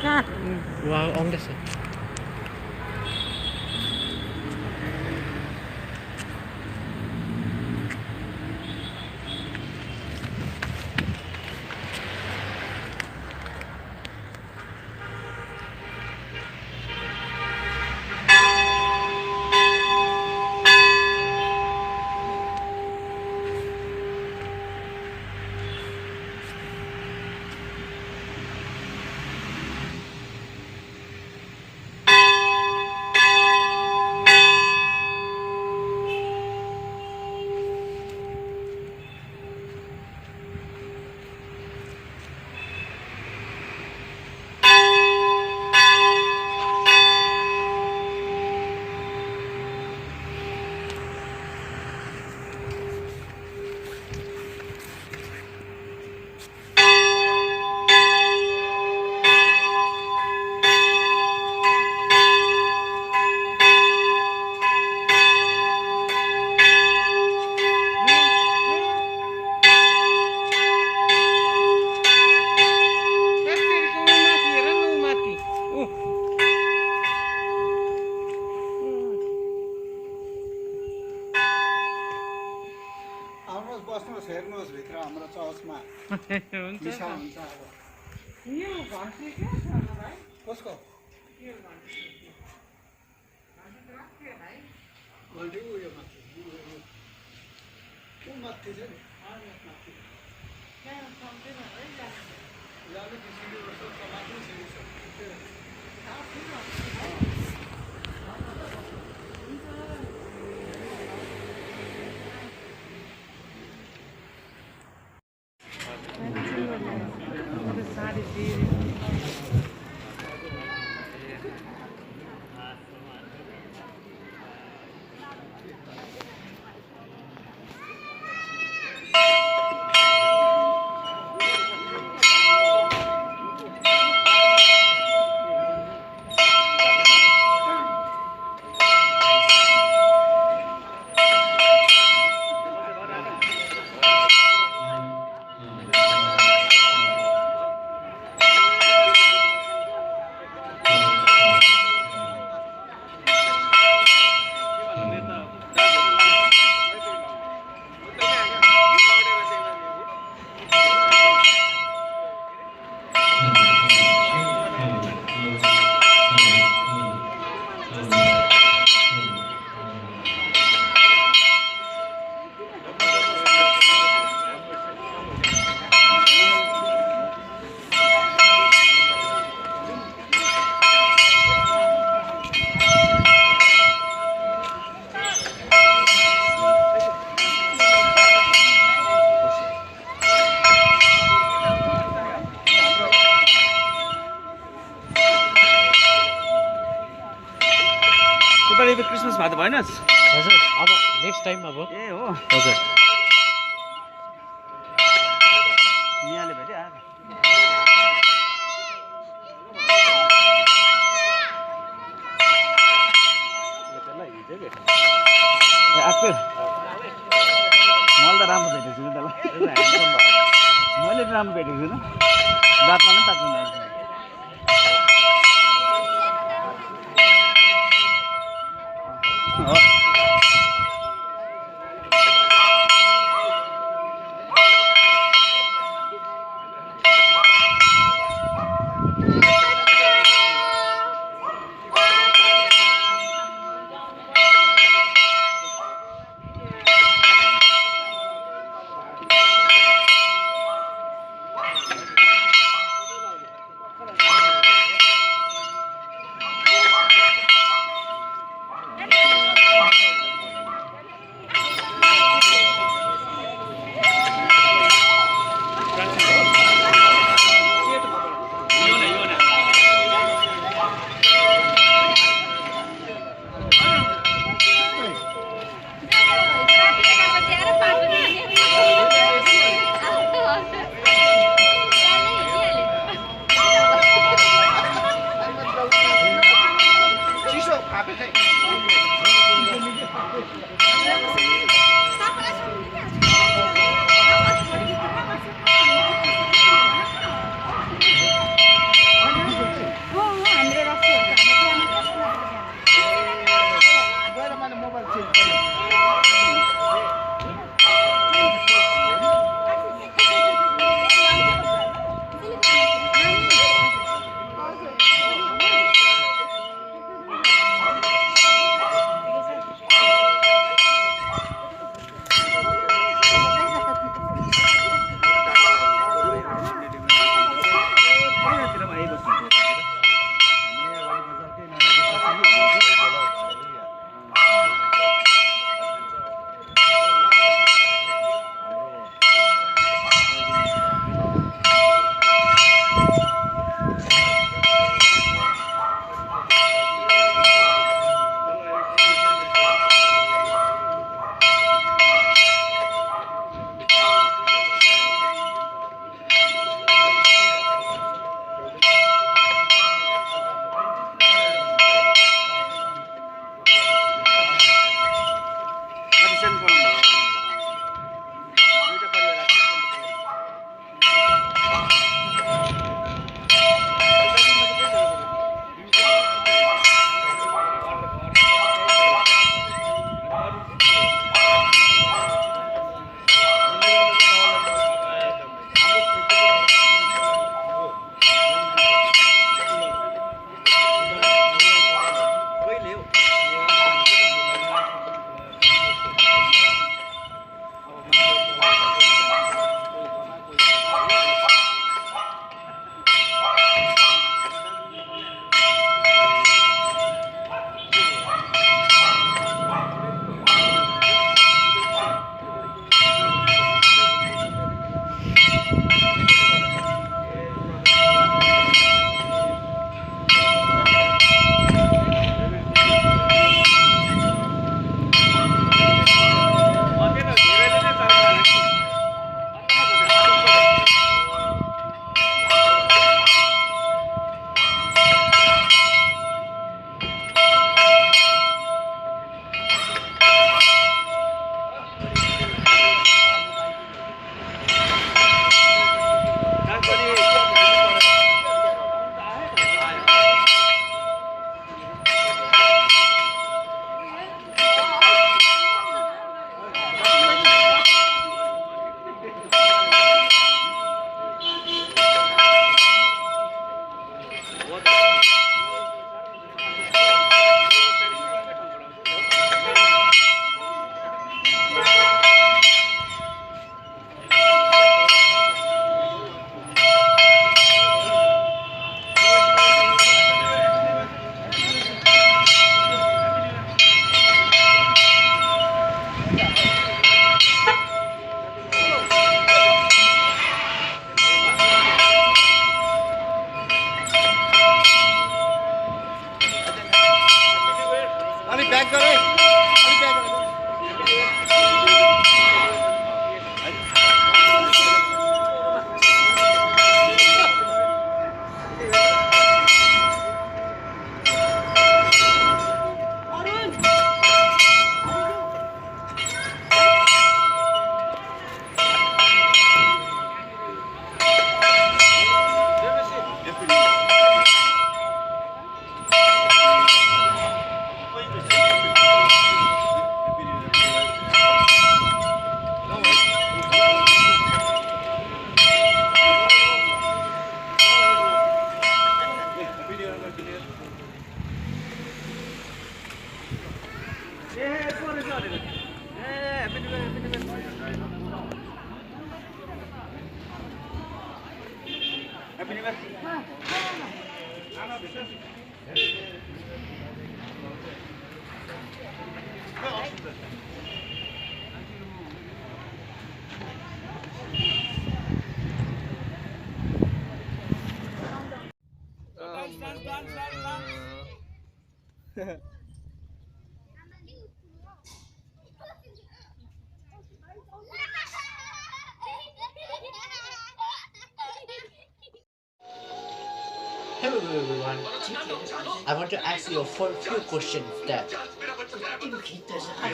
Wow, आउँदैछ बस्नुहोस् हेर्नुहोस् भित्र हाम्रो चर्चमा हुन्छ हुन्छ अब यो घन्टी के छ भाइ कसको के घन्टी राख्थे भाइ घन्टी उयो माथि ऊ माथि छ नि त्यहाँ सक्दैन है जानु किसिमले वर्ष समाजै छ क्रिसमस भात भएन हजुर अब नेक्स्ट टाइम अब ए हो हजुर मियाले भेट्यो आएको मैले त राम्रो भेटेको छु त्यसलाई मैले राम्रो भेटेको छु रातमा पनि ताक्नु Happy New Year. Hello everyone. I want to ask you a few questions. That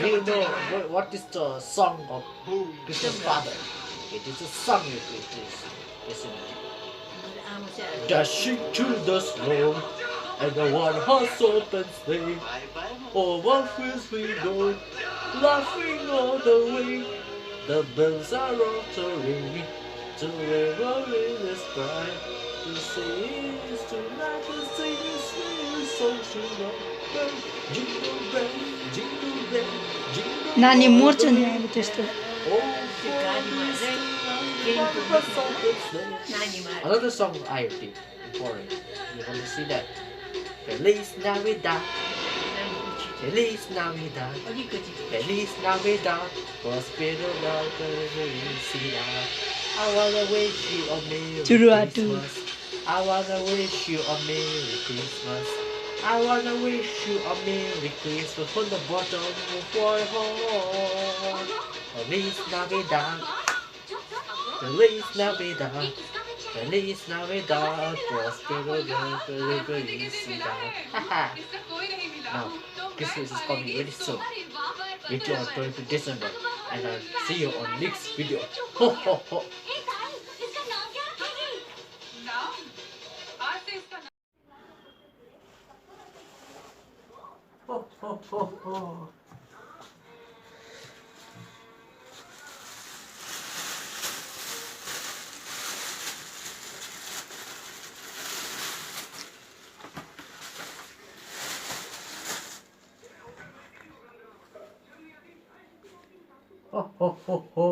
do you know what is the song of Krishna's father? It is a song you please listen. Dashing to the snow and the one horse open sleigh. Oh, what fields we go, laughing all the way. The bells are all tolling, to where is bright. To say is tonight, to sing is sweet, so to love. Jingle bell, jingle bell, jingle. नानी मर्छ नि अब त्यस्तो Another song I did before it. You want to see that? Feliz Navidad. Feliz Navidad. Feliz Navidad. Prospero la felicidad. I wanna wish you a Merry Christmas. I wanna wish you a Merry Christmas. I wanna wish you a Merry Christmas from the bottom of my heart. Feliz Navidad. Feliz Navidad. Feliz Navidad. Prospero la felicidad. Haha. Now, Christmas is coming very soon. Wait till 20th December, and I'll see you on next video. Ho ho ho. Ho ho ho ho. Ho ho ho ho.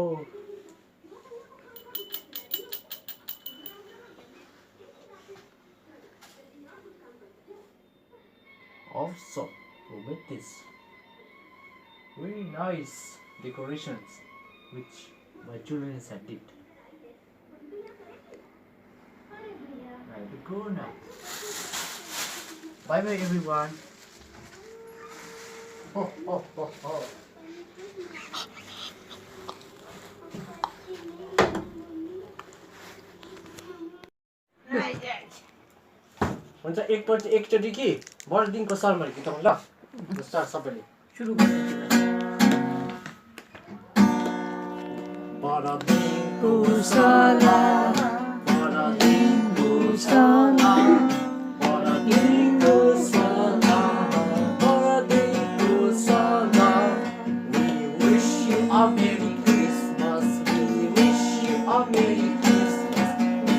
Also, with this very nice decorations which my children have did. I have to go now. Bye bye everyone. Ho ho ho ho. हुन्छ एकचोटि कि बर्दिनको शर्माले गीतौँ ल start सबैले सुरु बर्दिनको सलाम बर्दिनको सलाम बर्दिनको सलाम बर्दिनको सलाम We wish you a Merry Christmas. We wish you a Merry Christmas.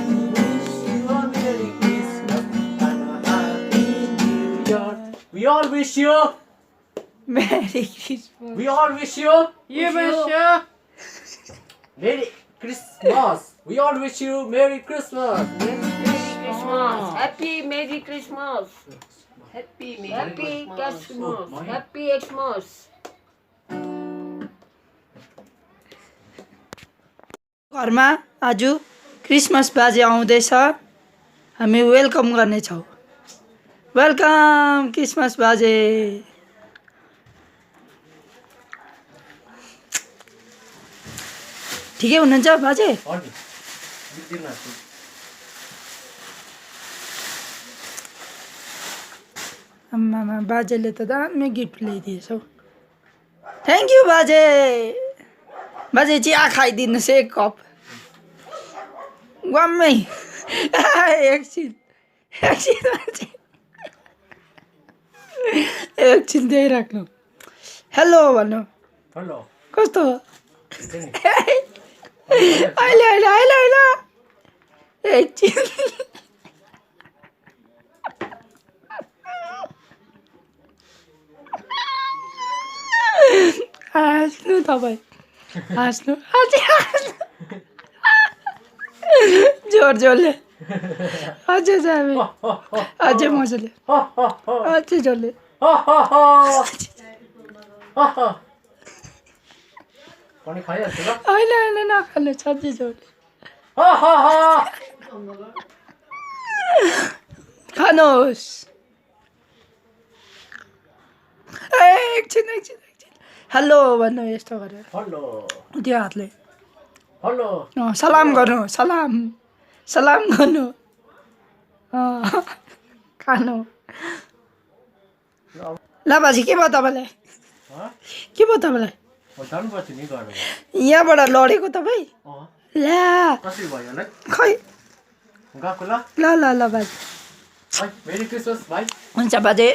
We wish you a Merry Christmas and a Happy New Year. We all wish you. Merry Christmas. We all wish you. You wish you. Merry Christmas. We all wish you Merry Christmas. Merry Christmas. Happy Merry Christmas. Happy Christmas. Happy Xmas. घरमा आज Christmas बाजे आउँदैछ हामी welcome गर्नेछौँ welcome Christmas बाजे ठिकै हुनुहुन्छ बाजे आमामा बाजेले त दामी गिफ्ट ल्याइदिएछ हौ थ्याङ्क यू बाजे बाजे चिया खाइदिनुहोस् एक कप ग्वाम्मै एकछिन बाजे एकछिन दिइराख्नु हेलो भन्नु हेलो कस्तो अहिले एकछिन हाँस्नु तपाईँ हाँस्नु जोड जोडले अझै जाबे अझै मजाले अझै जसले पनि खाइहाल्छु ल होइन होइन नखानु अझै जसले खानुहोस् एकछिन हेलो भन्नु यस्तो गरेर हेलो त्यो हातले हेलो सलाम गर्नु सलाम गर्नु खानु ल बाजी के भयो तपाईँलाई के भयो तपाईँलाई जानुपर्छ नि घर यहाँबाट लडेको तपाईँ ला कसरी भयो होला खै गएको ल ल ल ल बाजे मेरी क्रिसमस भाइ हुन्छ बाजे